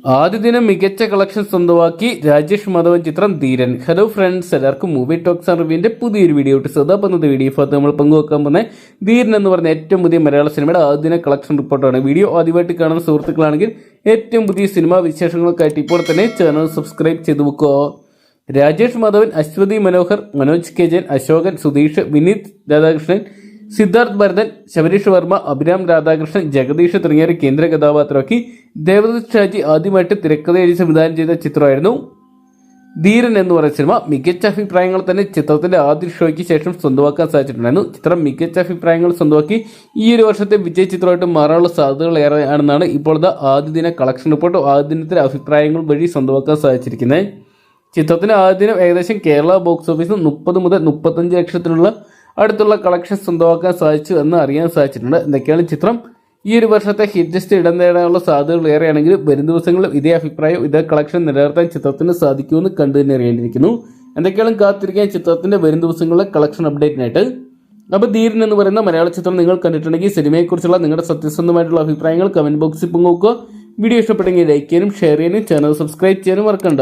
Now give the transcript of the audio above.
ആദ്യ ദിനം മികച്ച കളക്ഷൻ സ്വന്തമാക്കി രാജേഷ് മാധവൻ ചിത്രം ധീരൻ. ഹലോ ഫ്രണ്ട്സ്, എല്ലാവർക്കും മൂവി ടോക്സ് ആൻഡ് റിവ്യൂവിന്റെ പുതിയൊരു വീഡിയോ സ്വതപ്പുന്നത് വീഡിയോ ഭാഗത്ത് നമ്മൾ പങ്കുവെക്കാൻ പോകുന്ന ധീരൻ എന്ന് പറഞ്ഞ ഏറ്റവും പുതിയ മലയാള സിനിമയുടെ ആദ്യ ദിന കളക്ഷൻ റിപ്പോർട്ടാണ്. വീഡിയോ ആദ്യമായിട്ട് കാണുന്ന സുഹൃത്തുക്കളാണെങ്കിൽ ഏറ്റവും പുതിയ സിനിമാ വിശേഷങ്ങൾക്കായിട്ട് ഇപ്പോൾ തന്നെ ചാനൽ സബ്സ്ക്രൈബ് ചെയ്തു വെക്കുക. രാജേഷ് മാധവൻ, അശ്വതി മനോഹർ, മനോജ് കെ ജയൻ, അശോകൻ, സുധീഷ്, വിനീത് രാധാകൃഷ്ണൻ, സിദ്ധാർത്ഥ് ഭരതൻ, ശബരീഷ് വർമ്മ, അഭിരാം രാധാകൃഷ്ണൻ, ജഗദീഷ് തുടങ്ങിയവരെ കേന്ദ്ര കഥാപാത്രമാക്കി ദേവദത്ത് ഷാജി ആദ്യമായിട്ട് തിരക്കഥ എഴുതി സംവിധാനം ചെയ്ത ചിത്രമായിരുന്നു ധീരൻ എന്ന് പറയുന്ന സിനിമ. മികച്ച അഭിപ്രായങ്ങൾ തന്നെ ചിത്രത്തിന്റെ ആദ്യ ഷോയ്ക്ക് ശേഷം സ്വന്തമാക്കാൻ സാധിച്ചിട്ടുണ്ടായിരുന്നു. ചിത്രം മികച്ച അഭിപ്രായങ്ങൾ സ്വന്തമാക്കി ഈ ഒരു വർഷത്തെ വിജയ ചിത്രമായിട്ട് മാറാനുള്ള സാധ്യതകൾ ഏറെയാണെന്നാണ് ഇപ്പോഴത്തെ ആദ്യ ദിന കളക്ഷൻ റിപ്പോർട്ട് ആദ്യ ദിനത്തിലെ അഭിപ്രായങ്ങൾ വഴി സ്വന്തമാക്കാൻ സാധിച്ചിരിക്കുന്നത്. ചിത്രത്തിന്റെ ആദ്യ ദിനം ഏകദേശം കേരള ബോക്സ് ഓഫീസിൽ 30 മുതൽ 35 ലക്ഷത്തിനുള്ള അടുത്തുള്ള കളക്ഷൻ സ്വന്തമാക്കാൻ സാധിച്ചു എന്ന് അറിയാൻ സാധിച്ചിട്ടുണ്ട്. എന്തൊക്കെയാണ് ചിത്രം ഈ ഒരു വർഷത്തെ ഹിറ്റ് ലിസ്റ്റ് ഇടം നേടാനുള്ള സാധ്യതകൾ ഏറെയാണെങ്കിലും വരും ദിവസങ്ങളിൽ ഇതേ അഭിപ്രായം ഇതേ കളക്ഷൻ നിലനിർത്താൻ ചിത്രത്തിന് സാധിക്കുമെന്ന് കണ്ടു തന്നെ അറിയേണ്ടിയിരിക്കുന്നു. എന്തൊക്കെയാണ് കാത്തിരിക്കാൻ ചിത്രത്തിന്റെ വരും ദിവസങ്ങളിലെ കളക്ഷൻ അപ്ഡേറ്റിനായിട്ട്. അപ്പോൾ ധീരൻ എന്ന് പറയുന്ന മലയാള ചിത്രം നിങ്ങൾ കണ്ടിട്ടുണ്ടെങ്കിൽ സിനിമയെക്കുറിച്ചുള്ള നിങ്ങളുടെ സത്യസന്ധമായിട്ടുള്ള അഭിപ്രായങ്ങൾ കമന്റ് ബോക്സിൽ പങ്കുവെക്കുക. വീഡിയോ ഇഷ്ടപ്പെട്ടെങ്കിൽ ലൈക്ക് ചെയ്യാനും ഷെയർ ചെയ്യാനും ചാനൽ സബ്സ്ക്രൈബ് ചെയ്യാനും മറക്കണ്ട.